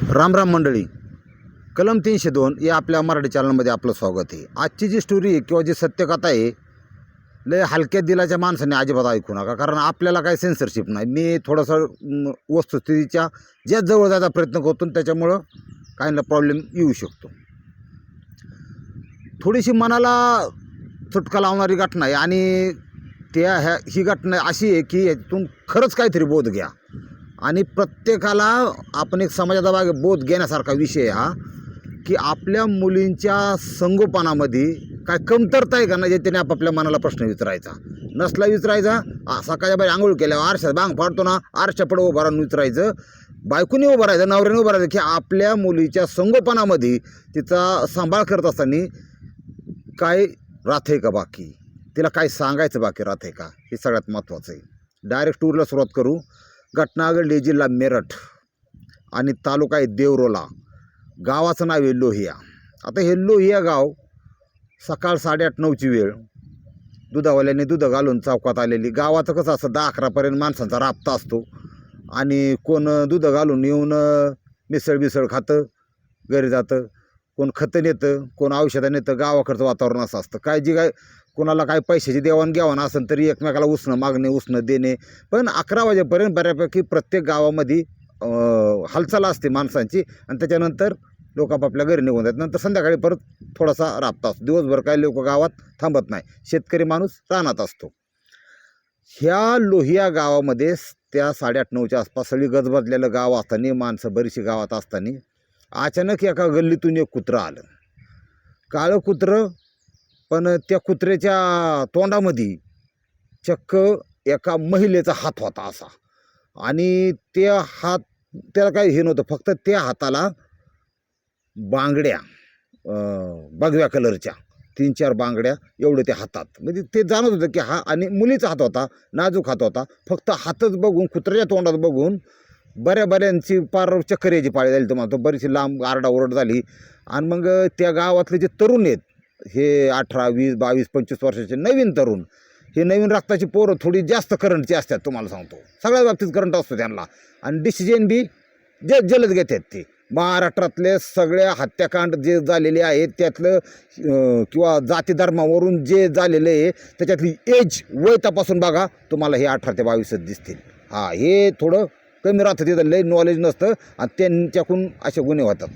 राम राम मंडळी. कलम 302 या आपल्या मराठी चॅनलमध्ये आपलं स्वागत आहे. आजची जी स्टोरी किंवा जी सत्यकथा आहे, लय हलक्यात दिलाच्या माणसाने अजिबात ऐकू नका, कारण आपल्याला काही सेन्सरशिप नाही. मी थोडंसं वस्तुस्थितीच्या ज्या जवळ जायचा प्रयत्न करतो, त्याच्यामुळं काहींना प्रॉब्लेम येऊ शकतो. थोडीशी मनाला चटका लावणारी घटना आहे आणि ही घटना अशी आहे की यातून खरंच काहीतरी बोध घ्या. आणि प्रत्येकाला आपण एक समाजाचा भाग बोध घेण्यासारखा विषय हा, की आपल्या मुलींच्या संगोपनामध्ये काय कमतरता आहे का नाही, जे त्याने आपापल्या मनाला प्रश्न विचारायचा. नसला विचारायचा, सकाळच्या बाई आंघोळ केल्यावर आरशात बांग फाडतो ना, आरशा पुढं उभं राहून विचारायचं, बायकोनी उभं राहायचं, नवऱ्याने उभं राहायचं, की आपल्या मुलीच्या संगोपनामध्ये तिचा सांभाळ करत असताना काय राहते का बाकी, तिला काय सांगायचं बाकी राहते का, हे सगळ्यात महत्त्वाचं आहे. डायरेक्ट टूरला सुरुवात करू. घटना घडली जिल्हा मेरठ आणि तालुका आहे देवरोला. गावाचं नाव आहे लोहिया. आता हे लोहिया गाव सकाळ 8:30-9ची वेळ, दुधावाल्याने दूध घालून चौकात आलेली. गावाचं कसं असतं, 10-11पर्यंत माणसांचा राबता असतो आणि कोण दूध घालून येऊन मिसळ खातं, घरी जातं, कोण खतं नेतं, कोण औषधं नेतं. गावाकडचं वातावरण असं असतं. काय कोणाला काय पैशाची देवाणघेवाण असेल तरी एकमेकाला उसणं मागणे, उसणं देणे. पण 11 वाजेपर्यंत बऱ्यापैकी प्रत्येक गावामध्ये हालचाल असते माणसांची, आणि त्याच्यानंतर लोक आपापल्या घरी निघून जातात. नंतर संध्याकाळी परत थोडासा राबता असतो. दिवसभर काही लोक गावात थांबत नाही. शेतकरी माणूस रानात असतो. ह्या लोहिया गावामध्ये त्या 8:30-9च्या आसपास सगळी गजबजलेलं गाव असताना, माणसं बरीचशी गावात असताना, अचानक एका गल्लीतून एक कुत्रं आलं. काळं कुत्रं, पण त्या कुत्र्याच्या तोंडामध्ये चक्क एका महिलेचा हात होता असा. आणि त्याला काही हे नव्हतं, फक्त त्या हाताला बांगड्या, भगव्या कलरच्या 3-4 बांगड्या एवढे त्या हातात. म्हणजे ते जाणत होतं की हा, आणि मुलीचा हात होता, नाजूक हात होता. फक्त हातच बघून, कुत्र्याच्या तोंडात बघून बऱ्याची पार चक्कर यायची पाळी झाली. तुम्हाला तो बरीचशी लांब आरडाओरड झाली. आणि मग त्या गावातले जे तरुण आहेत, हे 18, 20, 22, 25 वर्षाचे नवीन तरुण, हे नवीन रक्ताची पोरं थोडी जास्त करंटची असतात. तुम्हाला सांगतो, सगळ्या बाबतीत करंट असतो त्यांना. आणि डिसिजन बी जलद घेतात ते. महाराष्ट्रातले सगळ्या हत्याकांड जे झालेले आहेत त्यातलं, किंवा जाती धर्मावरून जे झालेलं आहे त्याच्यातली एज, वय तपासून बघा, तुम्हाला हे 18 ते 22 दिसतील. हे थोडं कमी राहतं, तिथं लय नॉलेज नसतं आणि त्यांच्याकडून असे गुन्हे होतात.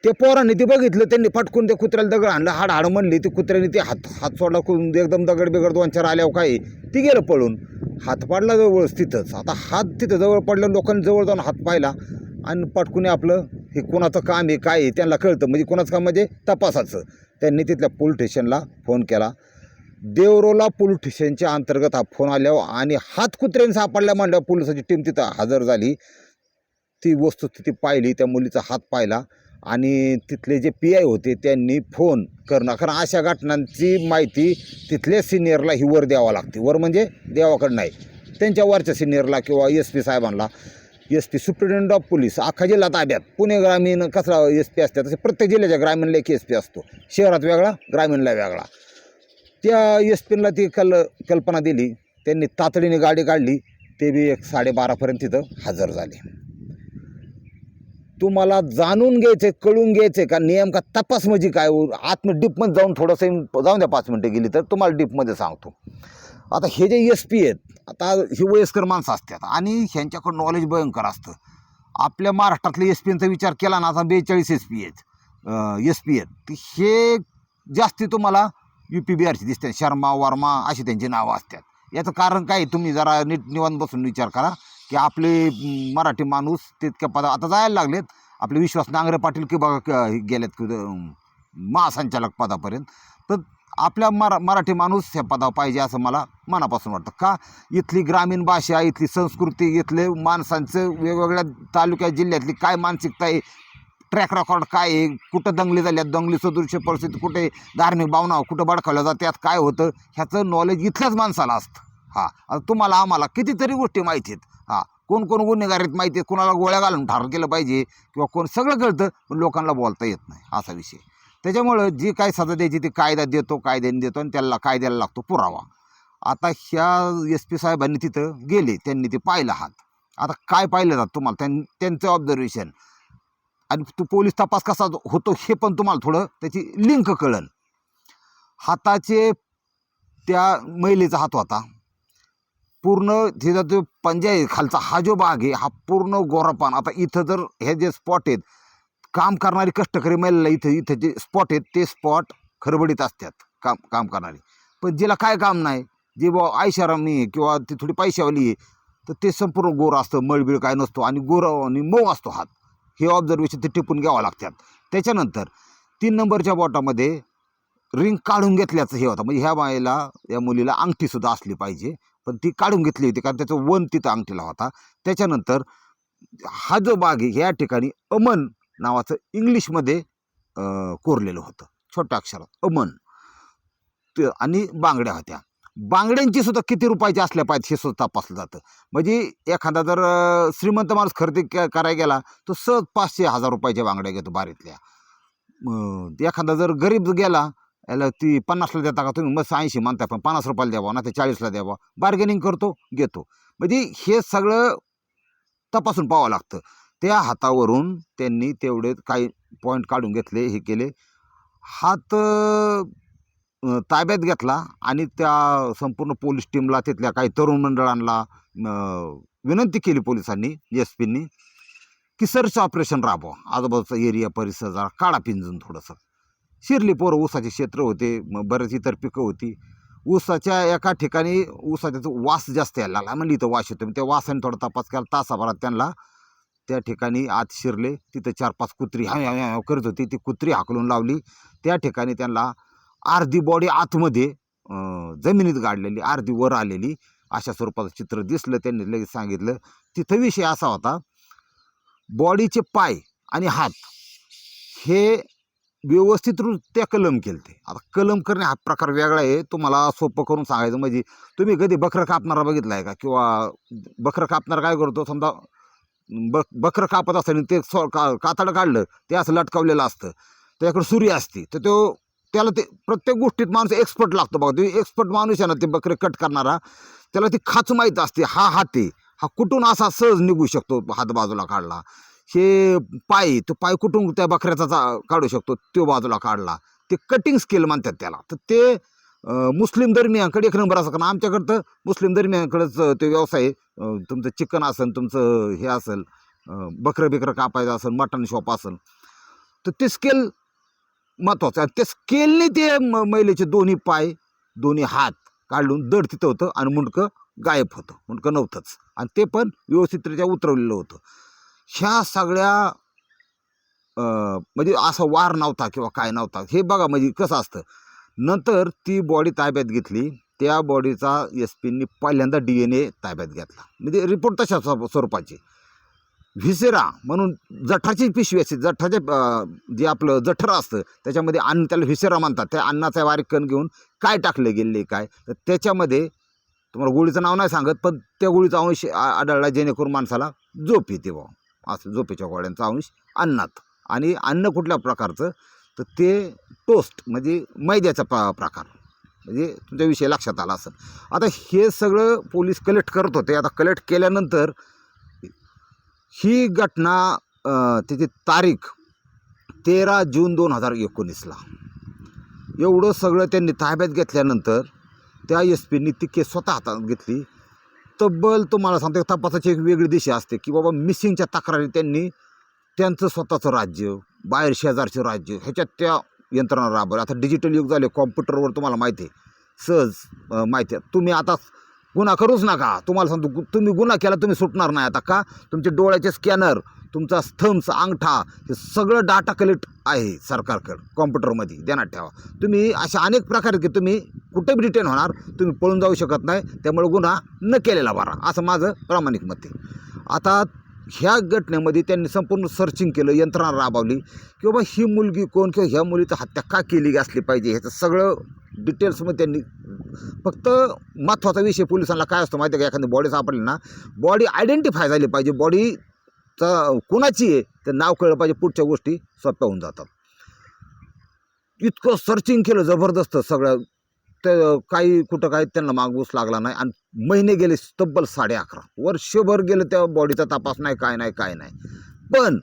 ते पोरांनी ते बघितलं, त्यांनी फटकून त्या कुत्र्याला दगड आणलं, हाड म्हणली. ते कुत्र्याने ते हात सोडला, एकदम दगड बिगड 2-4 आल्यावर काय ती गेलं पळून. हात पाडला जवळच तिथंच. आता हात तिथं जवळ पडलं, लोकांनी जवळ जाऊन हात पाहिला आणि पटकून आपलं हे कोणाचं काम आहे काय आहे त्यांना कळतं. म्हणजे कोणाचं काम म्हणजे तपासाचं. त्यांनी तिथल्या पोलीस स्टेशनला फोन केला. देवरोला पोलीस स्टेशनच्या अंतर्गत हा फोन आल्यावर आणि हात कुत्र्याने सापडल्या म्हणल्यावर पोलिसाची टीम तिथं हजर झाली. ती वस्तुस्थिती पाहिली, त्या मुलीचा हात पाहिला आणि तिथले जे PI होते त्यांनी फोन करणं, कारण अशा घटनांची माहिती तिथल्या सिनियरला ही वर द्यावं लागते. वर म्हणजे देवाकडं नाही, त्यांच्या वरच्या सिनियरला किंवा SP साहेबांना. SP सुप्रिटेंडंट ऑफ पोलीस अख्खा जिल्हा ताब्यात. पुणे ग्रामीण कसा SP असतात तसे प्रत्येक जिल्ह्याच्या ग्रामीणला एक SP असतो. शहरात वेगळा, ग्रामीणला वेगळा. त्या SPला ती कल्पना दिली. त्यांनी तातडीने गाडी काढली. ते बी 12:30पर्यंत तिथं हजर झाले. तुम्हाला जाणून घ्यायचं, कळून घ्यायचं का नेमका तपास म्हणजे काय, आतमध्ये डीपमध्ये जाऊन थोडंसं जाऊन द्या, 5 मिनटं गेली तर तुम्हाला डीपमध्ये सांगतो. आता हे जे SP आहेत, आता ही वयस्कर माणसं असतात आणि ह्यांच्याकडं नॉलेज भयंकर असतं. आपल्या महाराष्ट्रातल्या SPचा विचार केला ना, आता 42 SP आहेत. हे जास्ती तुम्हाला UP बिहारची दिसते. शर्मा, वर्मा अशी त्यांची नावं असतात. याचं कारण काय, तुम्ही जरा नीट निवांत बसून विचार करा की आपले मराठी माणूस तितक्या आता जायला लागलेत. आपले विश्वास नांगरे पाटील की बघा गेलेत महासंचालक पदापर्यंत. तर आपल्या मराठी माणूस ह्या पदावर पाहिजे असं मला मनापासून वाटतं. का, इथली ग्रामीण भाषा, इथली संस्कृती, इथले माणसांचं वेगवेगळ्या तालुक्या जिल्ह्यातली काय मानसिकता आहे, ट्रॅक रेकॉर्ड काय आहे, कुठं दंगली झाल्यात, दंगली सदृश्य परिस्थिती, कुठे धार्मिक भावना कुठं बडकावल्या जातात, काय होतं, ह्याचं नॉलेज इथल्याच माणसाला असतं. आता तुम्हाला आम्हाला कितीतरी गोष्टी माहिती आहेत. कोण गुन्हेगारीत माहिती आहे, कोणाला गोळ्या घालून ठार केलं पाहिजे किंवा कोण, सगळं कळतं, पण लोकांना बोलता येत नाही, असा विषय. त्याच्यामुळं जी काय सजा द्यायची ती कायद्याने देतो आणि त्याला कायद्याला लागतो पुरावा. आता ह्या SP साहेबांनी तिथं गेले, त्यांनी ते पाहिलं हात. आता काय पाहिलं जातं तुम्हाला त्यांचं ऑब्झर्वेशन आणि तो पोलीस तपास कसा होतो हे पण तुम्हाला थोडं त्याची लिंक कळेल. हाताचे त्या महिलेचा हात होता पूर्ण, तिचा जो पंजा आहे खालचा हा जो भाग आहे हा पूर्ण गोरापान. आता इथं जर हे जे स्पॉट आहेत काम करणारी कष्टकरी महिलेला इथं जे स्पॉट आहेत ते स्पॉट खरबडीत असतात काम करणारी. पण जिला काय काम नाही, जे ऐशारामी आहे किंवा ती थोडी पैशावाली आहे, तर ते संपूर्ण गोर असतं, मळबीळ काय नसतो आणि गोर आणि मऊ असतो हात. हे ऑब्झर्वेशन ते टिपून घ्यावं लागतात. त्याच्यानंतर 3 नंबरच्या बोटामध्ये रिंग काढून घेतल्याचं हे होतं, म्हणजे ह्या बाईला या मुलीला अंगठीसुद्धा असली पाहिजे, पण ती काढून घेतली होती कारण त्याचं वन तिथं अंगठीला होता. त्याच्यानंतर हा जो भाग आहे ह्या ठिकाणी अमन नावाचं इंग्लिशमध्ये कोरलेलं होतं छोट्या अक्षरात अमन. आणि बांगड्या होत्या. बांगड्यांची सुद्धा किती रुपयाची असल्या पाहिजे हे सुद्धा तपासलं जातं. म्हणजे एखादा जर श्रीमंत माणूस खरेदी करायला गेला तर सहज 500-1000 रुपयाच्या बांगड्या घेतो बारीतल्या. एखादा जर गरीब गेला, याला ती 50ला देता का तुम्ही, मग 80 म्हणताय पण 50 रुपयाला द्यावा ना, ते 40ला द्यावा, बार्गेनिंग करतो घेतो. म्हणजे हे सगळं तपासून पाहावं लागतं. त्या हातावरून त्यांनी तेवढे काही पॉईंट काढून घेतले, हे केले. हात ताब्यात घेतला आणि त्या संपूर्ण पोलीस टीमला, तिथल्या काही तरुण मंडळांना विनंती केली पोलिसांनी, SP-नी, की सर्च ऑपरेशन राबवा. आजूबाजूचा एरिया परिसर जरा काढा पिंजून थोडंसं. शिरली पोरं, ऊसाचे क्षेत्र होते, बरेच इतर पिकं होती. ऊसाच्या एका ठिकाणी ऊसाचा वास जास्त यायला लागला, म्हणजे इथं वास येतो. त्या वासाने थोडा तपास केला. तासाभरात त्यांना त्या ठिकाणी आत शिरले. तिथं 4-5 कुत्री ह्या करत होती, ती कुत्री हाकलून लावली. त्या ठिकाणी त्यांना अर्धी बॉडी आतमध्ये जमिनीत गाडलेली, अर्धी वर आलेली, अशा स्वरूपाचं चित्र दिसलं. त्यांनी लगेच सांगितलं. तिथं विषय असा होता, बॉडीचे पाय आणि हात हे व्यवस्थितरित्या कलम केलते. आता कलम करणे हा प्रकार वेगळा आहे. तुम्हाला सोपं करून सांगायचं म्हणजे, तुम्ही कधी बकरं कापणारा बघितला आहे का? किंवा बकरं कापणारा काय करतो, समजा बकरं कापत असताना ते कातडं काढलं, ते असं लटकावलेलं असतं, त्याच्याकडे सुरी असते, तर त्याला ते प्रत्येक गोष्टीत माणूस एक्सपर्ट लागतो बघा. ते एक्सपर्ट माणूस आहे ना, ते बकरे कट करणारा, त्याला ती खाच माहीत असते. हा हात आहे, हा कुठून असा सहज निघू शकतो, हात बाजूला काढला. हे पाय, तो पाय कुठून त्या बकऱ्याचा काढू शकतो, तो बाजूला काढला. ते कटिंग स्किल म्हणतात त्याला. तर ते मुस्लिम धर्मियांकडे 1 नंबर असं, कारण आमच्याकडं तर मुस्लिम धर्मियांकडेच ते व्यवसाय आहे. तुमचं चिकन असेल, तुमचं हे असेल, बकरं कापायचं असेल, मटण शॉप असेल, तर ते स्केल महत्त्वाचं आहे. त्या स्केलने ते महिलेचे दोन्ही पाय, दोन्ही हात काढून दड तिथं होतं आणि मुंडकं गायब होतं, मुंडकं नव्हतंच, आणि ते पण व्यवस्थितरित्या उतरवलेलं होतं. ह्या सगळ्या म्हणजे असा वार नव्हता किंवा काय नव्हता, हे बघा म्हणजे कसं असतं. नंतर ती बॉडी ताब्यात घेतली. त्या बॉडीचा SP-नी पहिल्यांदा DNA ताब्यात घेतला, म्हणजे रिपोर्ट तशा स्वरूपाचे. व्हिसेरा म्हणून जठाची पिशवी असते, जठाचे जे आपलं जठर असतं त्याच्यामध्ये अन्न, त्याला व्हिसेरा म्हणतात. त्या अन्नाचा बारीक कण घेऊन काय टाकले गेले काय, तर त्याच्यामध्ये तुम्हाला गोळीचं नाव नाही सांगत, पण त्या गोळीचा अंश आढळला, जेणेकरून माणसाला झोप येते बा, असं झोपेच्या गोळ्यांचा अंश अन्नात. आणि अन्न कुठल्या प्रकारचं, तर ते टोस्ट म्हणजे मैद्याचा प्रकार, म्हणजे तुमच्या विषय लक्षात आला असेल. आता हे सगळं पोलीस कलेक्ट करत होते. आता कलेक्ट केल्यानंतर ही घटना, त्याची तारीख 13 जून 2019ला, एवढं सगळं त्यांनी ताब्यात घेतल्यानंतर त्या SP-नी ती केस स्वतः हातात घेतली. तब्बल तुम्हाला सांगतो, तपासाची एक वेगळी दिशा असते की बाबा मिसिंगच्या तक्रारी त्यांनी त्यांचं स्वतःचं राज्य, बाहेर शेजारचे राज्य, ह्याच्यात त्या यंत्रणा राबवल्या. आता डिजिटल युग झाले, कॉम्प्युटरवर तुम्हाला माहिती आहे, सहज माहिती आहे. तुम्ही आता गुन्हा करूच नका, तुम्हाला सांगतो, तुम्ही गुन्हा केला तुम्ही सुटणार नाही. आता का, तुमचे डोळ्याचे स्कॅनर, तुमचा थम्स, अंगठा, हे सगळं डाटा कलेक्ट आहे सरकारकडं कॉम्प्युटरमध्ये, ध्यानात ठेवा. तुम्ही अशा अनेक प्रकारे की तुम्ही कुठे बी रिटेन होणार, तुम्ही पळून जाऊ शकत नाही. त्यामुळे गुन्हा न केलेला बरा, असं माझं प्रामाणिक मत आहे. आता ह्या घटनेमध्ये त्यांनी संपूर्ण सर्चिंग केलं, यंत्रणा राबवली की बाबा ही मुलगी कोण, किंवा ह्या मुलीची हत्या का केली असली पाहिजे, ह्याचं सगळं डिटेल्समध्ये त्यांनी. फक्त महत्त्वाचा विषय पोलिसांना काय असतो माहिती आहे का, एखादी बॉडी सापडली ना, बॉडी आयडेंटिफाय झाली पाहिजे, बॉडी कुणाची आहे ते नाव कळलं पाहिजे, पुढच्या गोष्टी सोप्या होऊन जातात. इतकं सर्चिंग केलं जबरदस्त सगळं काही कुठं काही त्यांना मागूस लागला नाही आणि महिने गेले, तब्बल 11.5 वर्षभर गेलं त्या बॉडीचा तपास नाही, काय नाही काय नाही. पण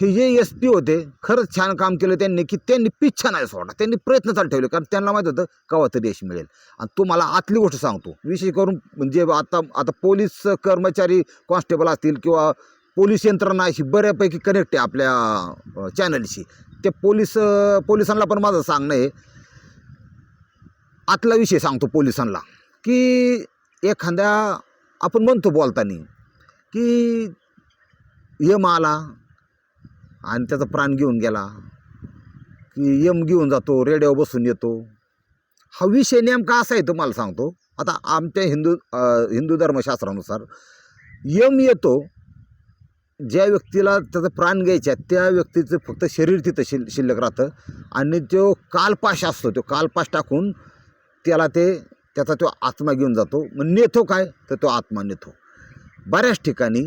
हे जे SP होते खरंच छान काम केलं त्यांनी, की त्यांनी पिच्छा नाही सोडला, त्यांनी प्रयत्न चालू ठेवले, कारण त्यांना माहीत होतं केव्हा तरी यश मिळेल. आणि तुम्हाला आतली गोष्ट सांगतो, विशेष करून म्हणजे आता पोलीस कर्मचारी कॉन्स्टेबल असतील किंवा पोलीस यंत्रणा अशी बऱ्यापैकी कनेक्ट आहे आपल्या चॅनलशी. ते पोलिसांना पण माझं सांगणं आहे, आतला विषय सांगतो पोलिसांना, की एखाद्या आपण म्हणतो बोलताना की यम आला आणि त्याचा प्राण घेऊन गेला, की यम घेऊन जातो, रेड्यावर बसून येतो. हा विषय नेमका असा आहे, तुम्हाला सांगतो. आता आमच्या हिंदू धर्मशास्त्रानुसार यम येतो ज्या व्यक्तीला त्याचा प्राण घ्यायचा, त्या व्यक्तीचं फक्त शरीर तिथं शिल्लक राहतं आणि तो कालपाश असतो, तो कालपाश टाकून त्याचा तो आत्मा घेऊन जातो. मग नेतो काय, तर तो आत्मा नेतो. बऱ्याच ठिकाणी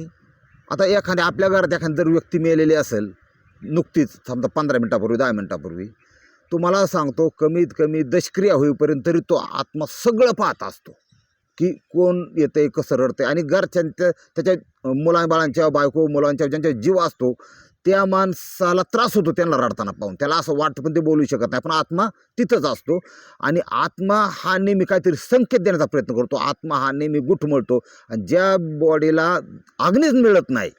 आता एखाद्या आपल्या घरात एखादी जर व्यक्ती मेलेली असेल नुकतीच, समजा 15 मिनटापूर्वी 10 मिनटापूर्वी, तुम्हाला सांगतो कमीत कमी दशक्रिया होईपर्यंत तरी तो आत्मा सगळं पाहत असतो, की कोण येतंय, कसं रडतंय. आणि घरच्यांच्या त्याच्या मुलाबाळांच्या, बायको मुलांच्या ज्यांच्या जीव असतो त्या माणसाला त्रास होतो त्यांना रडताना पाहून. त्याला असं वाटतं पण ते बोलू शकत नाही, पण आत्मा तिथंच असतो. आणि आत्मा हा नेहमी काहीतरी संकेत देण्याचा प्रयत्न करतो. आत्मा हा नेहमी गुठमळतो. आणि ज्या बॉडीला अग्नीच मिळत नाही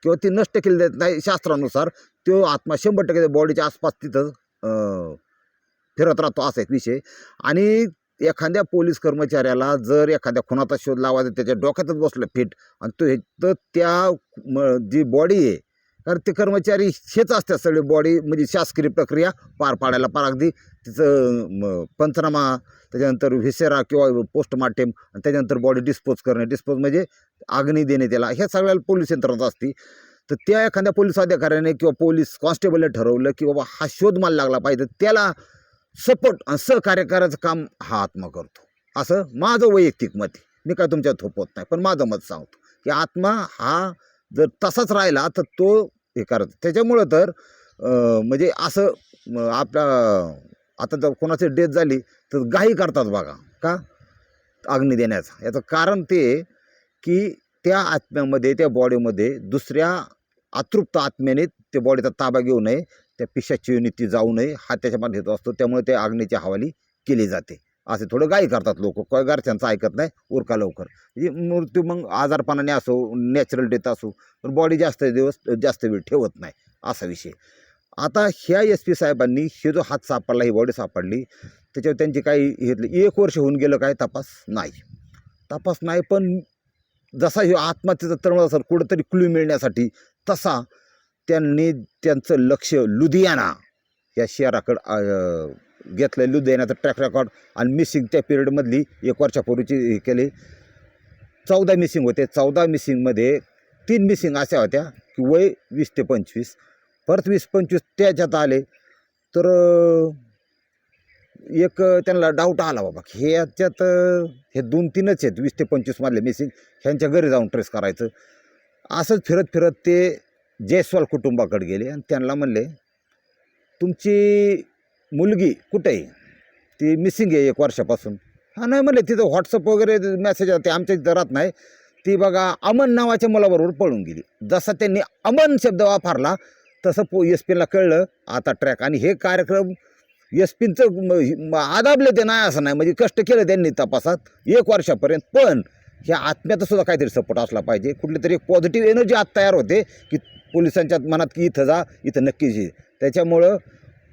किंवा ती नष्ट केली जात नाही शास्त्रानुसार, तो आत्मा 100% बॉडीच्या आसपास तिथं फिरत राहतो, असा एक विषय. आणि एखाद्या पोलीस कर्मचाऱ्याला जर एखाद्या खुनाचा शोध लावायचा, त्याच्या डोक्यातच बसलं फिट, आणि तो त्या जी बॉडी आहे, कारण ते कर्मचारी हेच असतात सगळे, बॉडी म्हणजे शासकीय प्रक्रिया पार पाडायला, पार अगदी तिचं पंचनामा, त्याच्यानंतर व्हिसेरा किंवा पोस्टमार्टेम, आणि त्याच्यानंतर बॉडी डिस्पोज करणे, डिस्पोज म्हणजे अग्नी देणे त्याला, ह्या सगळ्याला पोलीस यंत्रणा असते. तर त्या एखाद्या पोलीस अधिकाऱ्याने किंवा पोलीस कॉन्स्टेबलने ठरवलं की बाबा हा शोध मला लागला पाहिजे, त्याला सपोर्ट आणि सहकार्य करायचं काम हा आत्मा करतो, असं माझं वैयक्तिक मत आहे. मी काय तुमच्या थोपवत नाही, पण माझं मत सांगतो की आत्मा हा जर तसाच राहिला तर तो हे करत. त्याच्यामुळं तर म्हणजे असं आपला आता जर कोणाची डेथ झाली तर घाई करतात बघा, का अग्नी देण्याचा. याचं कारण ते की त्या आत्म्यामध्ये, त्या बॉडीमध्ये दुसऱ्या अतृप्त आत्म्याने त्या बॉडीचा ताबा घेऊ नये, त्या पिशाची युनिटी जाऊ नये, हा त्याच्यामध्ये येतो असतो. त्यामुळे त्या अग्नीची हवाली केली जाते. असे थोडं घाई करतात लोक, काय घरच्यांचं ऐकत नाही, उरका लवकर. म्हणजे मृत्यू मग आजारपणाने असो, नॅचरल डेथ असो, पण बॉडी जास्त वेळ ठेवत नाही, असा विषय. आता ह्या SP साहेबांनी हे जो हात सापडला, ही बॉडी सापडली, त्याच्यावर त्यांची काही घेतली 1 वर्ष होऊन गेलं, काय तपास नाही. पण जसा हे आत्महत्येचा तळमळ असेल कुठंतरी क्लू मिळण्यासाठी, तसा त्यांचं लक्ष लुधियाना या शहराकडं घेतलं. लुधियानाचं ट्रॅक रेकॉर्ड आणि मिसिंग त्या पिरियडमधली 1 वर्षापूर्वीची हे केली. 14 मिसिंग होते. 14 मिसिंगमध्ये 3 मिसिंग अशा होत्या की वय 20 ते 25, परत 20-25 त्याच्यात आले. तर एक त्यांना डाऊट आला बाबा हे याच्यात हे 2-3च आहेत 20 ते 25 मधले मिसिंग, ह्यांच्या घरी जाऊन ट्रेस करायचं. असंच फिरत फिरत ते जयस्वाल कुटुंबाकडे गेले आणि त्यांना म्हणले, तुमची मुलगी कुठे आहे, ती मिसिंग आहे 1 वर्षापासून. हा नाही म्हणले, तिथं व्हॉट्सअप वगैरे मेसेज ते आमच्या इथं राहत नाही, ती बघा अमन नावाच्या मुलाबरोबर पळून गेली. जसा त्यांनी अमन शब्द वापरला तसं SPला कळलं आता ट्रॅक. आणि हे कार्यक्रम SPचं आदाबले ते नाही असं नाही, म्हणजे कष्ट केलं त्यांनी तपासात 1 वर्षापर्यंत. पण ह्या आत्म्याचा सुद्धा काहीतरी सपोर्ट असला पाहिजे, कुठली तरी एक पॉझिटिव्ह एनर्जी आत तयार होते की पोलिसांच्या मनात की इथं जा, इथं नक्कीच ये. त्याच्यामुळं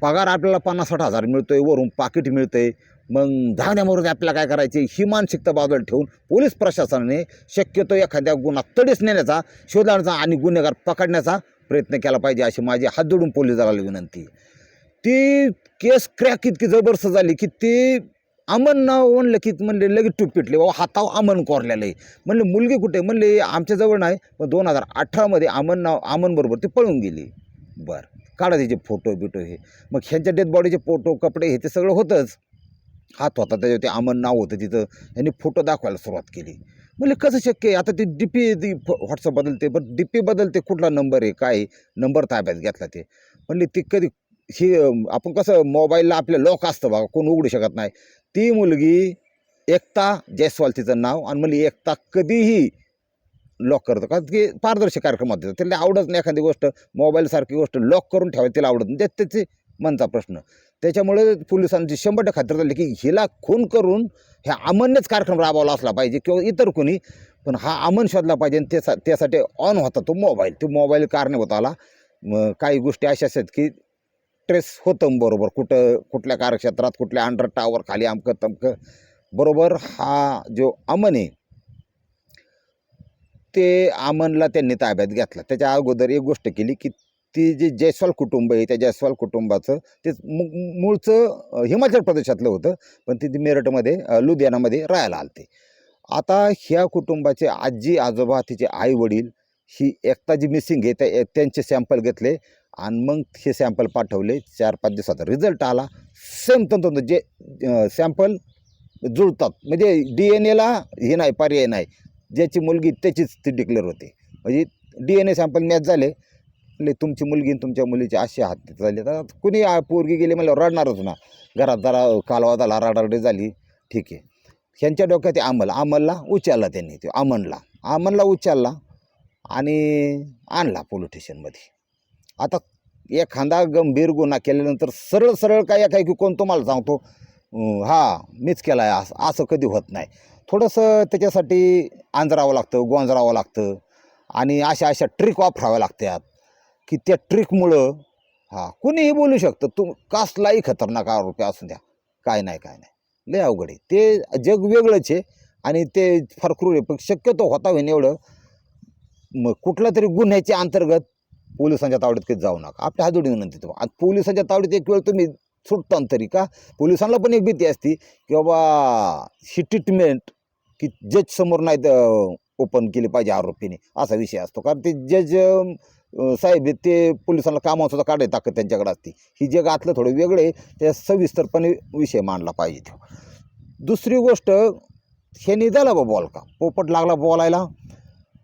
पगार आपल्याला 50-60 हजार मिळतोय, वरून पाकिट मिळतंय, मग धावण्यामोरून आपल्याला काय करायचे ही मानसिकता बाजूला ठेवून पोलीस प्रशासनाने शक्यतो एखाद्या गुन्हा तडीस नेण्याचा, शोध लावण्याचा आणि गुन्हेगार पकडण्याचा प्रयत्न केला पाहिजे, अशी माझी हात जोडून पोलीस दलाला विनंती. ती केस क्रॅक इतकी जबरदस्त झाली की ते अमन नाव म्हणलं की म्हणले लगेच टूप पिटले, बाबा हातावर अमन कोरलेलं आहे. म्हणले मुलगी कुठे, म्हणले आमच्याजवळ नाही, पण 2018मध्ये अमनबरोबर ती पळून गेली. बरं, काढा त्याचे फोटो बिटो हे. मग ह्यांच्या डेथ बॉडीचे फोटो, कपडे हे ते सगळं होतंच, हात होता त्याच्यावर, ते अमन नाव होतं तिथं. यांनी फोटो दाखवायला सुरुवात केली. म्हणजे कसं शक्य आहे, आता ती DP व्हॉट्सअप बदलते, पण DP बदलते, कुठला नंबर आहे काय नंबर ताब्यात घेतला ते. म्हणले ती कधी ही आपण कसं मोबाईलला आपलं लॉक असतं बघा, कोण उघडू शकत नाही. ती मुलगी एकता जयस्वाल तिचं नाव, आणि म्हणली एकता कधीही लॉक करतो, कारण की पारदर्शक कार्यक्रम होते. तिला आवडत नाही एखादी गोष्ट, मोबाईलसारखी गोष्ट लॉक करून ठेवायला तिला आवडत नाही, त्याची मनचा प्रश्न. त्याच्यामुळे पोलिसांची 100% खात्री झाली की हिला खून करून ह्या अमननेच कार्यक्रम राबवला असला पाहिजे किंवा इतर कोणी, पण हा अमन शोधला पाहिजे. आणि त्यासाठी ऑन होता तो मोबाईल कारणीभूत आला. मग काही गोष्टी अशा आहेत की ट्रेस होतं बरोबर, कुठल्या कार्यक्षेत्रात, कुठल्या अंडर टावर खाली अमकं तमकं बरोबर. हा जो अमन आहे ते अमनला त्यांनी ताब्यात घेतला. त्याच्या अगोदर एक गोष्ट केली की ती जे जयस्वाल कुटुंब आहे, त्या जयस्वाल कुटुंबाचं ते मूळचं हिमाचल प्रदेशातलं होतं, पण ती मेरठमध्ये लुधियानामध्ये राहायला आलते. आता ह्या कुटुंबाचे आजी आजोबा, तिचे आई वडील, ही एकता जी मिसिंग आहे त्यांचे सॅम्पल घेतले आणि मग हे सॅम्पल पाठवले. 4-5 दिवसाचा रिझल्ट आला. सेम तंतोतंत जे सॅम्पल जुळतात, म्हणजे DNA ला हे नाही, पर्याय नाही. ज्याची मुलगी त्याचीच ती डिक्लेअर होते. म्हणजे DNA सॅम्पल मॅच झाले. तुमची मुलगी आणि तुमच्या मुलीचे असे हात झाले. तर कुणी पोरगी गेली म्हणल्यावर रडणारच ना. घरात जरा कालवा झाला, रडारडी झाली, ठीक आहे. ह्यांच्या डोक्यात अमलला उचलला त्यांनी, ते अमनला उचलला आणि आणला पोलीस स्टेशनमध्ये. आता एखादा गंभीर गुन्हा केल्यानंतर सरळ काय काय की कोण तुम्हाला सांगतो मीच केला आहे असं कधी होत नाही. थोडंसं त्याच्यासाठी आंजरावं लागतं, गोंजरावं लागतं आणि अशा ट्रिक वापराव्या लागतात की त्या ट्रिकमुळं कुणीही बोलू शकतं. कसलाही खतरनाक आरोपी असू द्या, काय नाही लय अवघड आहे. ते जग वेगळंच आहे आणि ते फार क्रूर आहे. पण शक्यतो होता होईन एवढं मग कुठल्या तरी गुन्ह्याच्या अंतर्गत पोलिसांच्या तावडीत कधी जाऊ नका. आपल्या हातोडी विनंती तो. आणि पोलिसांच्या तावडीत एक वेळ तुम्ही सुटता तरी का, पोलिसांना पण एक भीती असती की बाबा ही ट्रीटमेंट की जज समोर नाही ओपन केली पाहिजे आरोपीने, असा विषय असतो. कारण ते जज साहेब ते पोलिसांना कामावर सुद्धा काढायची ताकद त्यांच्याकडे असते. ही जग आतलं थोडं वेगळं आहे, त्या सविस्तरपणे विषय मांडला पाहिजे तो. दुसरी गोष्ट, ह्यानी झाला बा बोलका, पोपट लागला बोलायला.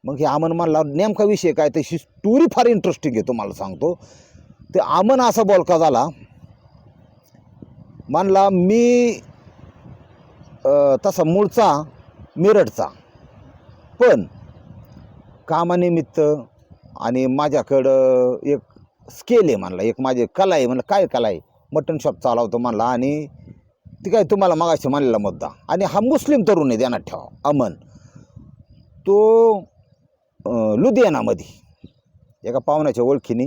मग हे अमन म्हणला नेमका विषय काय, तर ही स्टोरी फार इंटरेस्टिंग आहे, तुम्हाला सांगतो. ते अमन असा बोलका झाला, म्हणला मी तसा मूळचा मेरठचा, पण कामानिमित्त आणि माझ्याकडं एक स्केल आहे म्हणला, एक माझी कला आहे. म्हणलं काय कला आहे, मटन शॉप चालवतो म्हणला. आणि ती काय तुम्हाला मागाशी मानलेला मुद्दा. आणि हा मुस्लिम तरुण आहे, ध्यानात ठेवा अमन. तो लुधियानामध्ये एका पाहुण्याच्या ओळखीने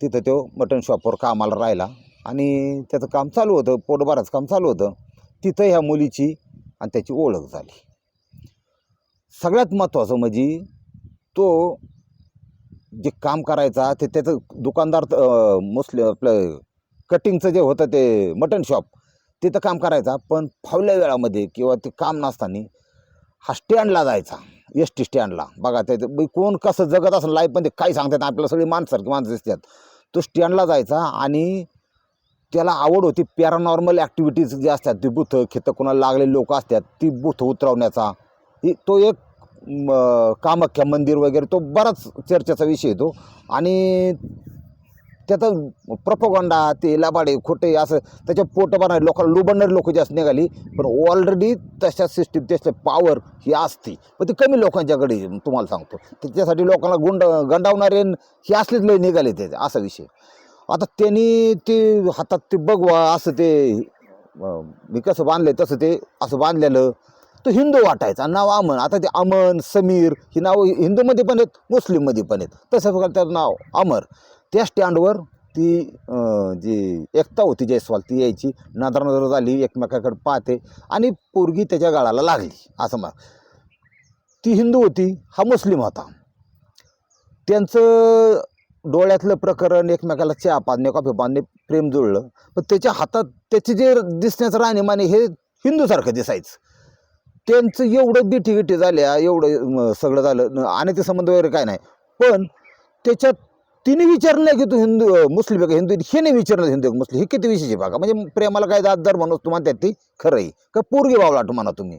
तिथं तो मटन शॉपवर कामाला राहिला आणि त्याचं काम चालू होतं, पोटभराचं काम चालू होतं. तिथं ह्या मुलीची आणि त्याची ओळख झाली. सगळ्यात महत्त्वाचं म्हणजे तो जे काम करायचा ते त्याचं दुकानदार मुस्लिम आपलं कटिंगचं जे होतं ते मटन शॉप, तिथं काम करायचा. पण फावल्या वेळामध्ये किंवा ते काम नसताना हा स्टँडला जायचा, ST स्टँडला. बघा त्याचं कोण कसं जगत असं लाईफमध्ये काही सांगतात, आपल्याला सगळी माणसारखी माणसं दिसतात. तो स्टँडला जायचा आणि त्याला आवड होती पॅरानॉर्मल ॲक्टिव्हिटीज जे असतात, ती बुथं खेतं कोणाला लागलेले लोक असतात ती बुथं उतरवण्याचा. तो एक कामाख्या मंदिर वगैरे तो बराच चर्चेचा विषय तो. आणि त्याचं प्रोपगंडा, ते लाबाडे खोटे असं त्याच्या पोट बनणारे लोकांना लुबडणारे लोक जास्त निघाली. पण ऑलरेडी तशा सिस्टीम, त्याच्या पॉवर ही असते, पण ती कमी लोकांच्याकडे तुम्हाला सांगतो. त्याच्यासाठी लोकांना गंडावणारे हे असलेच लय निघाले त्याचे, असा विषय. आता त्यांनी ते हातात ते बघवा असं ते मी कसं बांधलं तसं ते असं बांधलेलं, तो हिंदू वाटायचा. नाव अमन. आता ते अमन, समीर ही नाव हिंदूमध्ये पण आहेत, मुस्लिममध्ये पण आहेत. तसं प्रकारे त्याचं नाव अमर. त्या स्टँडवर ती जी एकता होती जयस्वाल, ती यायची, नजर झाली, एकमेकाकडे पाहते आणि पोरगी त्याच्या गाळाला लागली असं ती हिंदू होती, हा मुस्लिम होता. त्यांचं डोळ्यातलं प्रकरण, एकमेकाला चहा पाजणे, कॉफी पाजणे, प्रेम जुळलं. पण त्याच्या हातात त्याचे जे दिसण्याचं राहणीमाने हे हिंदूसारखं दिसायचं. त्यांचं एवढं बिठी झाल्या, एवढं सगळं झालं आणि ते संबंध वगैरे काय नाही. पण त्याच्यात तिने विचारलं नाही की तू हिंदू मुस्लिम आहे का, हिंदू हे नाही विचारलं हिंदू का मुस्लिम. हे किती विशेष आहे बघा. म्हणजे प्रेमाला काय दर म्हणून तुम्हाला त्यात ती खरं आहे का पोरगी वावलाट म्हणा तुम्ही.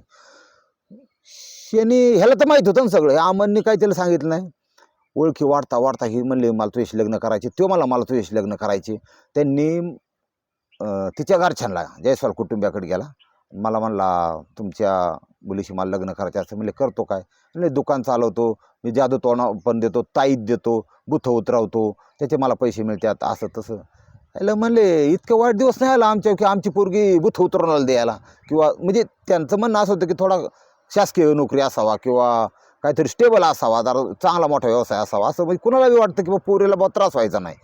शेनी ह्याला तर माहीत होतं ना सगळं. अमनने काय त्याला सांगितलं नाही. ओळखी वाढता वाढता ही म्हणले मला तुझ्याशी लग्न करायचे, तो मला तुझ्याशी लग्न करायचे. त्यांनी तिच्या घरच्यांना जयस्वाल कुटुंबियाकडे गेला. मला म्हणला तुमच्या मुलीशी मला लग्न करायचं असं. म्हणले करतो काय? म्हणजे दुकान चालवतो मी, जादू तोडा पण देतो, ताईत देतो, बुथं उतरवतो, त्याचे मला पैसे मिळतात असं तसं. याला म्हणले इतकं वाईट दिवस नाही आला आमच्या की आमची पोरगी बुथं उतरवण्याला द्यायला, किंवा म्हणजे त्यांचं म्हणणं असं होतं की थोडा शासकीय नोकरी असावा किंवा काहीतरी स्टेबल असावा, जरा चांगला मोठा व्यवसाय असावा असं. म्हणजे कुणालाही वाटतं की बा पोरीला बा त्रास व्हायचा नाही.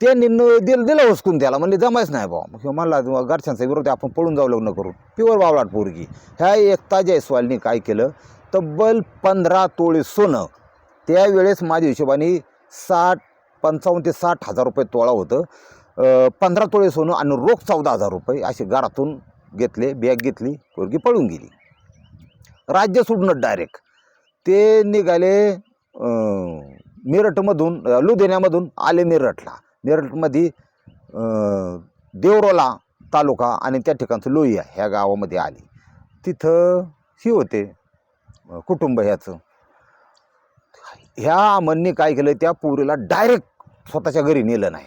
त्यांनी दिलं हुसकून त्याला. म्हणले जमायच नाही बा. किंवा म्हणला घरच्यांचा विरोध आपण पळून जाऊ लग्न करून. प्युअर बावळाट पोरगी. ह्या एकता जयस्वालनी काय केलं, तब्बल 15 तोळे सोनं. त्यावेळेस माझ्या हिशोबाने 55 ते 60 हजार रुपये तोळा होतं. 15 तोळे सोनं आणि रोख 14,000 रुपये असे घरातून घेतले. बॅग घेतली, पोरगी पळून गेली. राज्य सोडून डायरेक्ट ते निघाले मेरठमधून, लुधियानामधून आले मेरठला. मेरठमध्ये देवरोला तालुका आणि त्या ठिकाणचं लोहिया ह्या गावामध्ये आली. तिथं ही होते कुटुंब ह्याचं. ह्या अमनने काय केलं, त्या पोरीला डायरेक्ट स्वतःच्या घरी नेलं नाही.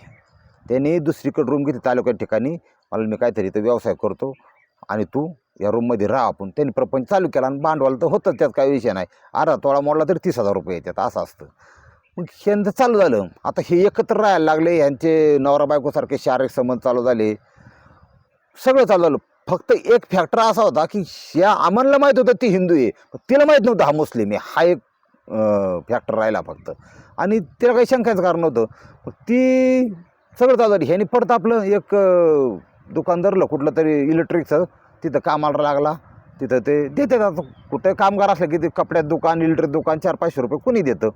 त्यांनी दुसरीकडे रूम घेतली तालुक्यात ठिकाणी. मला मी काहीतरी इथं व्यवसाय करतो आणि तू या रूममध्ये राहा आपण. त्यांनी प्रपंच चालू केला आणि भांडवल तर होतं, त्यात काही विषय नाही. अर्धा तोळा मोडला तरी 30,000 रुपये येतात असं असतं. मग ह्यांचं चालू झालं. आता हे एकत्र राहायला लागले. यांचे नवरा बायकोसारखे शारीरिक संबंध चालू झाले, सगळं चालू झालं. फक्त एक फॅक्टर असा होता की या अमनला माहीत होतं ती हिंदू आहे, तिला माहीत नव्हतं हा मुस्लिम आहे. हा एक फॅक्टर राहिला फक्त. आणि तिला काही शंकायचं कारण नव्हतं. ती सगळं चालू झाली. ह्यानी परत आपलं एक दुकान धरलं कुठलं तरी इलेक्ट्रिकचं. तिथं कामाला लागला. तिथं ते देतात. आता कुठं कामगार असलं की ते कपड्यात दुकान, इलेक्ट्रिक दुकान 400-500 रुपये कोणी देतं.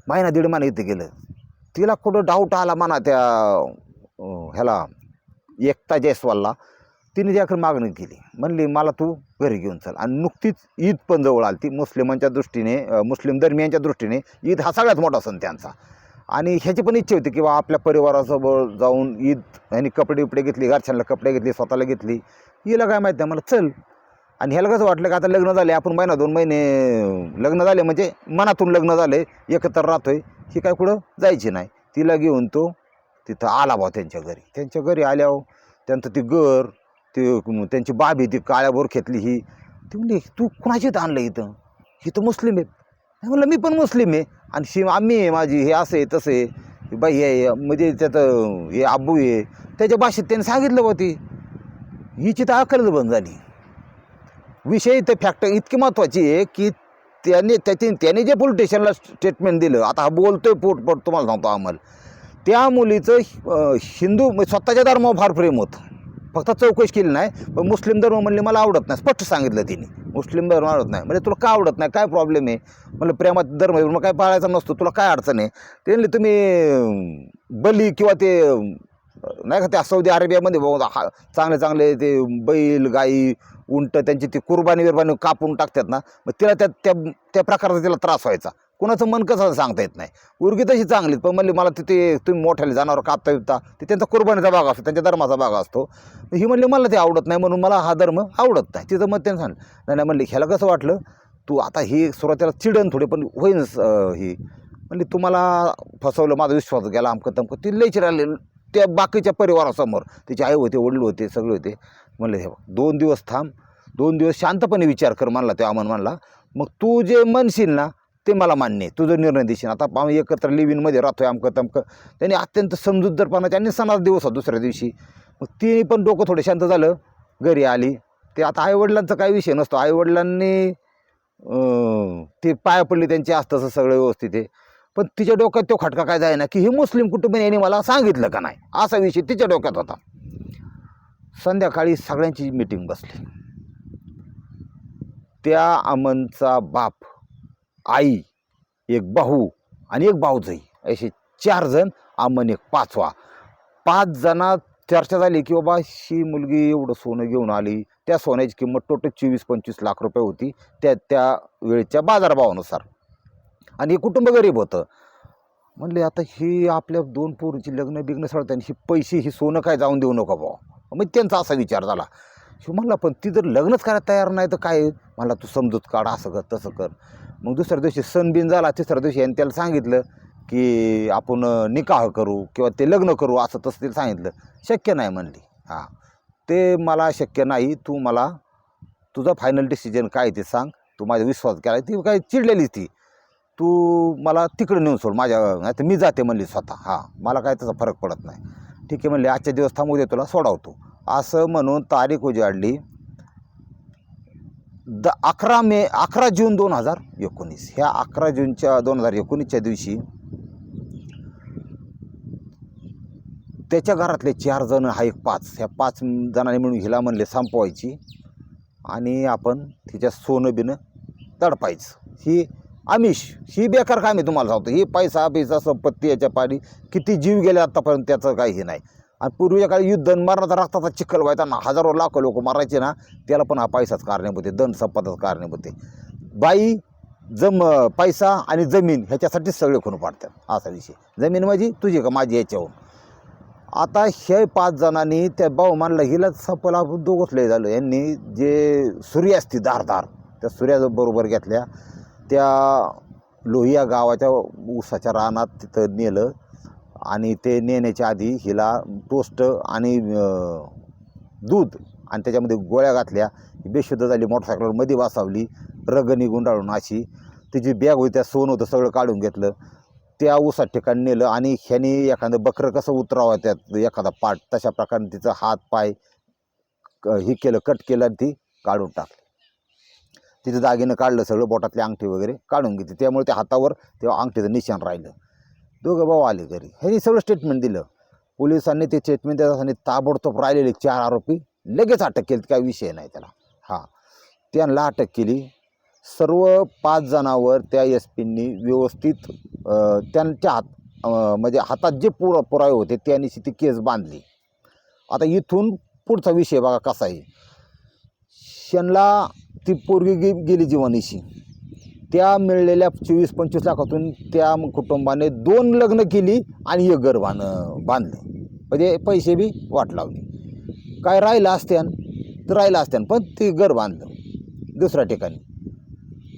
महिना दीड महिना इथे गेलं. तिला कुठं डाऊट आला म्हणा त्या ह्याला एकता जयस्वालला. तिने त्याकडे मागणी केली. म्हणली मला तू घरी घेऊन चल. आणि नुकतीच ईद पण जवळ आली. ती मुस्लिमांच्या दृष्टीने, मुस्लिम धर्मियांच्या दृष्टीने ईद हा सगळ्यात मोठा सण त्यांचा. आणि ह्याची पण इच्छा होती किंवा आपल्या परिवारासोबत जाऊन ईद, ह्यांनी कपडे बिपडे घेतली, घरच्यांना कपडे घेतले, स्वतःला घेतली. हिला काय माहीत नाही, मला चल. आणि ह्याला कसं वाटलं की आता लग्न झाले, आपण महिना 2 महिने लग्न झाले म्हणजे मनातून लग्न झाले, एकत्र राहतोय, ही काय कुठं जायची नाही. तिला घेऊन तो तिथं आला बा त्यांच्या घरी. त्यांच्या घरी आल्यावर त्यांचं ते घर, ते त्यांची बाबी ती काळ्या बोरख्यातली ही. ती म्हणली तू कुणाची इथं आणलं इथं? ही तर मुस्लिम आहेत. म्हणलं मी पण मुस्लिम आहे आणि आम्ही आहे माझी, हे असं आहे तसं आहे, बाई आहे म्हणजे त्याचं हे आब्बू आहे. त्याच्या भाषेत त्याने सांगितलं बा. ती हिची तर अक्कलच बंद झाली. विषय ते फॅक्टर इतकी महत्त्वाची आहे की त्याने जे पोलीस स्टेशनला स्टेटमेंट दिलं, आता हा बोलतोय पोटपोट तुम्हाला सांगतो अमल, त्या मुलीचं हिंदू स्वतःच्या धर्मावर फार प्रेम होतं. फक्त चौकशी केली नाही, पण मुस्लिम धर्म म्हणले मला आवडत नाही. स्पष्ट सांगितलं तिने, मुस्लिम धर्म आवडत नाही. म्हणजे तुला का आवडत नाही, काय प्रॉब्लेम आहे? म्हणलं प्रेमात धर्म मग काय पाळायचा नसतो, तुला काय अडचण आहे? ते म्हणले तुम्ही बली किंवा ते नाही का त्या सौदी अरेबियामध्ये चांगले चांगले ते बैल गाई उंट त्यांची ती कुर्बानी बिरबानी कापून टाकतात ना, मग तिला त्या प्रकारचा तिला त्रास व्हायचा. कुणाचं मन कसं सांगता येत नाही. उर्गी तशी चांगलीच, पण म्हणली मला तिथे तुम्ही मोठ्याले जनावर कापता बिपता, ते त्यांचा कुर्बानीचा भाग असतो, त्यांच्या धर्माचा भाग असतो. ही म्हणली मला ते आवडत नाही, म्हणून मला हा धर्म आवडत नाही. तिचं मत त्यांनी सांग नाही नाही. म्हणली ह्याला कसं वाटलं तू आता ही सुरुवातीला चिडण थोडे, पण होईन ही. म्हणली तुम्हाला फसवलं, माझा विश्वास गेला, अमकं तमकं. ती लयच राहिले त्या बाकीच्या परिवारासमोर. तिचे आई होते, वडील होते, सगळे होते. म्हणले हे 2 दिवस थांब, 2 दिवस शांतपणे विचार कर म्हणला ते अमन. म्हणला मग तू जे म्हणशील ना ते मला मान्य आहे, तुझं निर्णय देशील. आता आम्ही एकत्र लिव्हिंगमध्ये राहतोय अमकं तमकं. त्यांनी अत्यंत समजूतदारपणा, त्यांनी सणाचा दिवस होता दुसऱ्या दिवशी. मग ती पण डोकं थोडं शांत झालं, घरी आली. ते आता आईवडिलांचा काही विषय नसतो. आईवडिलांनी ते पाया पडली त्यांची, असतं तसं सगळं व्यवस्थित आहे. पण तिच्या डोक्यात तो खटका काय जाय ना की हे मुस्लिम कुटुंब यांनी मला सांगितलं का नाही, असा विषय तिच्या डोक्यात होता. संध्याकाळी सगळ्यांची मीटिंग बसली. त्या अमनचा बाप, आई, एक भाऊ आणि एक भाऊजाई, असे 4 जण, अमन एक 5वा. 5 जणात चर्चा झाली की बाबा ही मुलगी एवढं सोनं घेऊन आली. त्या सोन्याची किंमत टोटल 24-25 लाख रुपये होती त्या वेळच्या बाजारभावानुसार. आणि हे कुटुंब गरीब होतं. म्हणले आता ही आपल्या 2 पोरीची लग्न बिग्न सळताना ही पैसे ही सोनं काय जाऊन देऊ नका भाऊ. मग त्यांचा असा विचार झाला. म्हणला पण ती जर लग्नच करायला तयार नाही तर काय? मला तू समजूत काढ, असं कर तसं कर. मग दुसऱ्या दिवशी सण बिन झाला, तिसऱ्या दिवशी यांनी त्याला सांगितलं की आपण निकाह करू किंवा ते लग्न करू, असं तसं तिला सांगितलं. शक्य नाही म्हणली. हां, ते मला शक्य नाही, तू मला तुझा फायनल डिसिजन काय ते सांग, तू माझा विश्वास केला. ती काय चिडलेलीच ती, तू मला तिकडे नेऊन सोड माझ्या, नाही तर मी जाते म्हणली स्वतः. हां, मला काय त्याचा फरक पडत नाही. ठीक आहे म्हणले, आजच्या दिवस थांबू दे, तुला सोडावतो. असं म्हणून तारीख उजाडली 11 जून 2019. ह्या 11 जूनच्या 2019च्या दिवशी त्याच्या घरातले 4 जण, हा एक 5, ह्या 5 जणांनी मिळून हिला म्हणले संपवायची आणि आपण तिच्या सोनं बिनं तडपायचं. ही आमिष, ही बेकार काम आहे. तुम्हाला सांगतो, ही पैसा पैसा संपत्ती याच्या पाणी किती जीव गेले आत्तापर्यंत त्याचं काही हे नाही. आणि पूर्वीच्या काळी युद्ध मरणाचा रक्ताचा चिखल व्हायचा ना, हजारो लाखो लोक मारायचे ना, त्याला पण हा पैसाच कारणीभूत आहे, दंड संपदाच कारणीभूत आहे. बाई पैसा आणि जमीन ह्याच्यासाठीच सगळे खून पाडतात, असा विषय. जमीन माझी तुझी का माझी याच्याहून. आता हे 5 जणांनी त्या बहुमानला हिला संपला, दोघंच लय झालं. यांनी जे सुऱ्या असती धारदार, त्या सुऱ्याबरोबर घेतल्या, त्या लोहिया गावाच्या ऊसाच्या रानात तिथं नेलं आणि ते नेण्याच्या आधी हिला टोस्ट आणि दूध आणि त्याच्यामध्ये गोळ्या घातल्या. बेशुद्ध झाली, मोटरसायकलवर मध्ये बसावली, रगणी गुंडाळून अशी. तिची बॅग होती, त्या सोनं होतं, सगळं काढून घेतलं, त्या ऊसात ठिकाणी नेलं. आणि ह्यानी एखादं बकरं कसं उतरावं त्यात एखादा पाट, तशा प्रकारे तिचं हात पाय हे केलं, कट केलं आणि ती काढून टाकली. तिचं दागिनं काढलं, सगळं बोटातली अंगठी वगैरे काढून घेतली. त्यामुळे त्या हातावर तेव्हा अंगठीचं निशाण राहिलं. दोघं भाऊ आले घरी, ह्यांनी सगळं स्टेटमेंट दिलं. पोलिसांनी ते स्टेटमेंट देताना ताबडतोब राहिलेले 4 आरोपी लगेच अटक केली, काही विषय नाही त्याला. हां, त्यांना अटक केली. सर्व 5 जणांवर त्या एसपींनी व्यवस्थित त्यांच्या म्हणजे हातात जे पुरावे होते त्यानिशी ती केस बांधली. आता इथून पुढचा विषय बघा कसा आहे. त्यांना ती पोरगी गेली जीवानिशी. त्या मिळलेल्या 24-25 लाखातून त्या कुटुंबाने 2 लग्न केली आणि एक घर बांधलं. म्हणजे पैसे बी वाट लावली. काय राहिलं असत्यान तर राहिलं असत्यान, पण ते घर बांधलं दुसऱ्या ठिकाणी.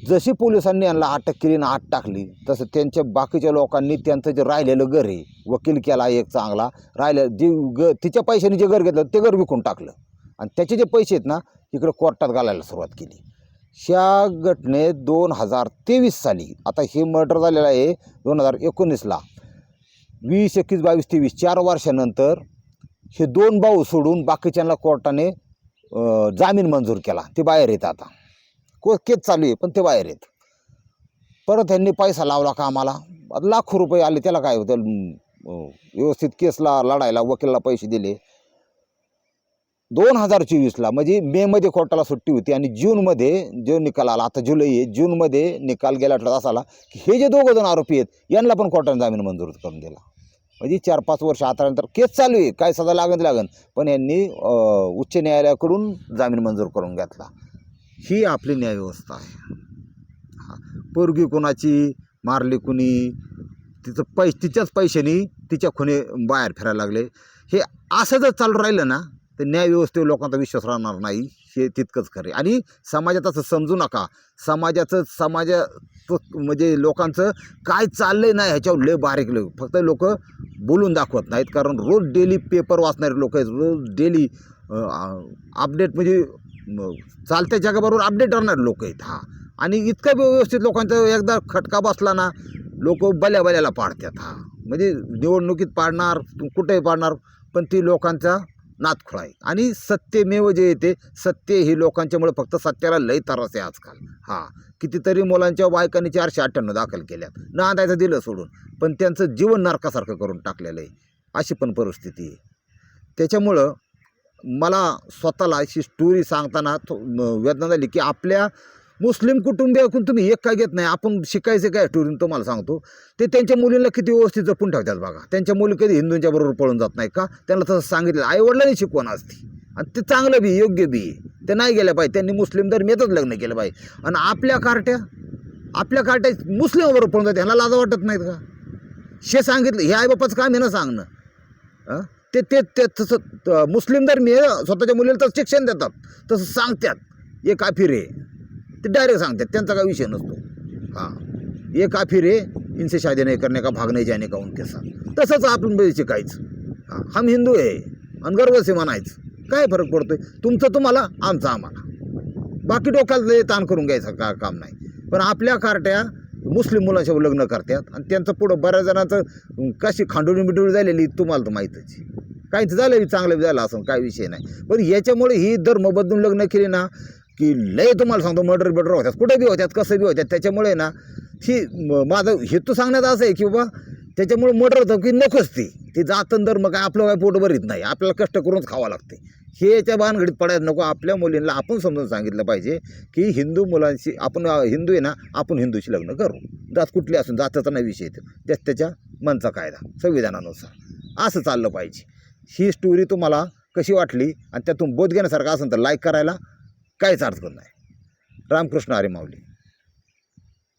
जशी पोलिसांनी यांना अटक केली ना, आत टाकली, तसं त्यांच्या बाकीच्या लोकांनी त्यांचं जे राहिलेलं घर आहे, वकील केला एक चांगला, राहिलं जे तिच्या पैशाने जे घर घेतलं ते घर विकून टाकलं आणि त्याचे जे पैसे आहेत ना इकडं कोर्टात घालायला सुरुवात केली. ह्या घटनेत 2023 साली, आता हे मर्डर झालेलं आहे 2019ला, 20, 21, 22, 23 4 वर्षानंतर हे 2 भाऊ सोडून बाकीच्यांना कोर्टाने जामीन मंजूर केला. ते बाहेर येत, आता केस चालू आहे पण ते बाहेर येत. परत त्यांनी पैसा लावला कामाला, लाखो रुपये आले, त्याला काय होतं, व्यवस्थित केसला लढायला वकिलाला पैसे दिले. 2024ला म्हणजे मेमध्ये कोर्टाला सुट्टी होती आणि जूनमध्ये जो निकाल आला, आता जुलै आहे, जूनमध्ये निकाल गेला असा आला की हे जे 2 जण आरोपी आहेत यांना पण कोर्टाने जामीन मंजूर करून दिला. म्हणजे 4-5 वर्ष आतानंतर केस चालू आहे, काय सजा लागन, पण यांनी उच्च न्यायालयाकडून जामीन मंजूर करून घेतला. ही आपली न्यायव्यवस्था आहे. पोरगी कोणाची मारली, कुणी तिचं तिच्याच पैशानी तिच्या खुने बाहेर फिरायला लागले. हे असं जर चालू राहिलं ना तर न्यायव्यवस्थेवर लोकांचा विश्वास राहणार नाही, हे तितकंच खरं. आणि समाजात असं समजू नका, समाजात म्हणजे लोकांचं काय चाललंय ना ह्याच्यावर लय बारीक लोक, फक्त लोक बोलून दाखवत नाहीत. कारण रोज डेली पेपर वाचणारे लोक आहेत, रोज डेली अपडेट, म्हणजे चालत्या जगाबरोबर अपडेट राहणारे लोक आहेत. हां, आणि इतकं व्यवस्थित लोकांचा एकदा खटका बसला ना लोक बल्याला पाडतात. हां, म्हणजे निवडणुकीत पाडणार, कुठेही पाडणार, पण ती लोकांचा नादखुळा आहे. आणि सत्यमेव जे येते, सत्य ही लोकांच्यामुळे, फक्त सत्याला लय त्रास आहे आजकाल. हां, कितीतरी मुलांच्या बायकांनी 498 दाखल केल्यात, नांदायचं दिलं सोडून, पण त्यांचं जीवन नरकासारखं करून टाकलेलं आहे. अशी पण परिस्थिती आहे. त्याच्यामुळं मला स्वतःला अशी स्टोरी सांगताना वेदना झाली की आपल्या मुस्लिम कुटुंबियाकडून तुम्ही एक काय घेत नाही. आपण शिकायचं काय स्टोरीन तुम्हाला सांगतो, ते त्यांच्या मुलींना किती व्यवस्थित जपून ठेवतात बघा. त्यांच्या मुली कधी हिंदूंच्या बरोबर पळून जात नाही का, त्यांना तसं सांगितलं. आईवडिलांनी शिकवण असते आणि ते चांगलं बी, योग्य बी. ते नाही गेल्या पाहिजे, त्यांनी मुस्लिम धर्मीयतच लग्न केलं पाहिजे. आणि आपल्या कार्ट्या मुस्लिमबरोबर पळून जाते, ह्याला लाज वाटत नाहीत का? हे सांगितलं, हे आईबापाचं काम आहे ना सांगणं. ते तसं मुस्लिम धर्मीय स्वतःच्या मुलीला तसं शिक्षण देतात, तसं सांगतात. हे काफिर आहे ते डायरेक्ट सांगतात, त्यांचा काय विषय नसतो. हाँ ये काफिर है, इनसे शादी नहीं करने का, भाग नहीं जाने का उनके साथ. तसंच आपण बी शिकायचं. हां हम हिंदू आहे आणि गर्व से म्हणायचं. काय फरक पडतोय? तुमचं तुम्हाला, आमचं आम्हाला. बाकी डोक्याला ताण करून घ्यायचं काम नाही. पण आपल्या कार्ट्या मुस्लिम मुलांशी लग्न करतात आणि त्यांचं पुढं बऱ्याच जणांचं कशी खांडोळी बिडोळी झालेली तुम्हाला तर माहीतच. काहीच झालं चांगलं झालं असं काय विषय नाही. पण याच्यामुळे ही धर्म बदलून लग्न केली ना की लय तुम्हाला सांगतो मर्डर बिर्डर होत्यात, कुठे बी होत्यात, कसं बी होत्यात. त्याच्यामुळे ना ही माझं हेतू सांगण्यात असं आहे की बाबा त्याच्यामुळे मर्डर होतं की नकोच ती जातं धर्म काय आपलं काय पोट भरीत नाही, आपल्याला कष्ट करूनच खावं लागते. हे याच्या भानगडीत पडायला नको. आपल्या मुलींना आपण समजून सांगितलं पाहिजे की हिंदू मुलांशी आपण हिंदू आहे ना, आपण हिंदूशी लग्न करू. जात कुठली असून जाताचा नाही विषय येतो, त्याच्या मनचा कायदा संविधानानुसार असं चाललं पाहिजे. ही स्टोरी तुम्हाला कशी वाटली आणि त्यातून बोध घेण्यासारखं असेल तर लाईक करायला काहीच अर्थ नाही. रामकृष्ण हरी माऊली.